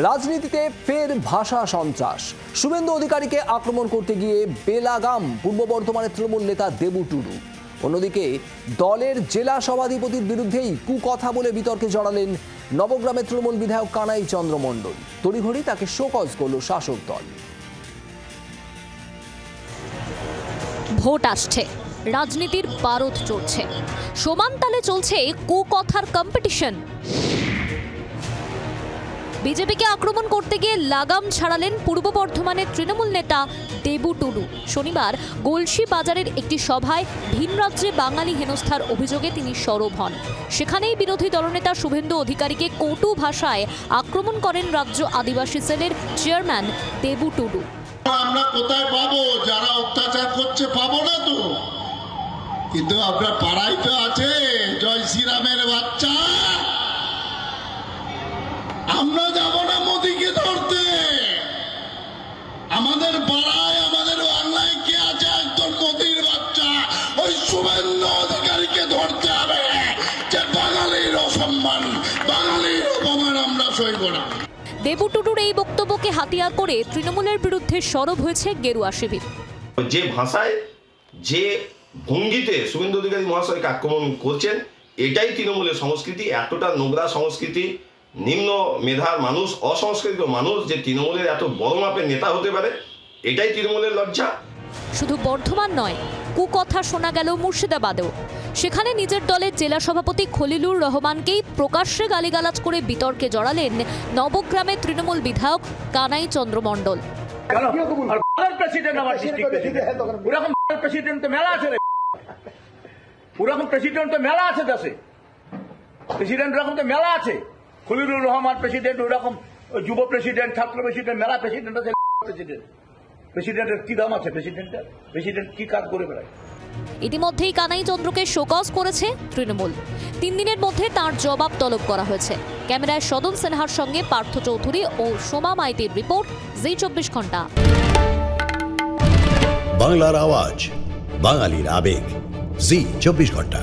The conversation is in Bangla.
রাজনীতিতে ফের ভাষা সন্ত্রাস। শুভেন্দু অধিকারীকে আক্রমণ করতে গিয়ে বেলাগাম পূর্ব বর্ধমানের তৃণমূল নেতা দেবু টুডু। অন্যদিকে দলের জেলা সভাধিপতির বিরুদ্ধেই কুকথা বলে বিতর্কে জড়ালেন নবগ্রামের তৃণমূল বিধায়ক কানাই চন্দ্র মণ্ডল। তড়িঘড়ি তাকে শোকজ করল শাসক দল। ভোট আসছে, রাজনীতির পারদ চড়ছে, সমান তালে চলছে কুকথার কম্পিটিশন। বিজেপিকে আক্রমণ করতে গিয়ে লাগাম ছাড়ালেন পূর্ব বর্ধমানের তৃণমূল নেতা দেবু টুডু। শনিবার গলসি বাজারের একটি সভায় ভিন রাজ্যে বাঙালি হেনস্থার অভিযোগে তিনি সরব হন। সেখানেই বিরোধী দলনেতা শুভেন্দু অধিকারীকে কটু ভাষায় আক্রমণ করেন রাজ্য আদিবাসী সেলের চেয়ারম্যান দেবু টুডু। আমরা কোথায় পাবো? যারা অত্যাচার করছে পাবো না তো, কিন্তু আপনার পাড়ায় তো আছে জয় শ্রীরামের বাচ্চা। আমরা যাব না মোদিকে ধরতে। আমাদের পাড়ায় আমাদের বাংলায় কে আছে একজন মোদির বাচ্চা? ওই শুভেন্দু অধিকারীকে ধরতে হবে। যে বাঙালির অসম্মান, বাঙালির অপমান আমরা সইব না। দেবু টুডুর এই বক্তব্যকে হাতিয়ার করে তৃণমূলের বিরুদ্ধে সরব হয়েছে গেরুয়া শিবির। যে ভাষায়, যে ভঙ্গিতে শুভেন্দু অধিকারী মহাশয়কে আক্রমণ করছেন, এটাই তৃণমূলের সংস্কৃতি। এতটা নোংরা সংস্কৃতি, নিম্ন মেধার মানুষ, অসংস্কৃত মানুষ যে তৃণমূলের এত বড় মাপের নেতা হতে পারে, এটাই তৃণমূলের লজ্জা। শুধু বর্ধমান নয়, কুকথা শোনা গেল মুর্শিদাবাদেও। সেখানে নিজের দলের জেলা সভাপতি খলিলুর রহমানকেই প্রকাশ্যে গালিগালাজ করে বিতর্কে জড়ালেন নবগ্রামের তৃণমূল বিধায়ক কানাই চন্দ্র মণ্ডল। খলিলুর রহমান প্রেসিডেন্ট, ওরকম যুব প্রেসিডেন্ট, ছাত্র প্রেসিডেন্ট, মেলা প্রেসিডেন্ট আছে। প্রেসিডেন্টের কি দাম আছে? প্রেসিডেন্ট কি কাজ করে বেড়ায়? ইতিমধ্যেই কানাই চন্দ্রকে শোকজ করেছে তৃণমূল। 3 দিনের মধ্যে তার জবাব তলব করা হয়েছে। ক্যামেরায় সদন সিনহার সঙ্গে পার্থ চৌধুরী ও সোমা মাইতির রিপোর্ট, জি 24 ঘন্টা। বাংলার আওয়াজ, বাঙালির আবেগ, জি 24 ঘন্টা।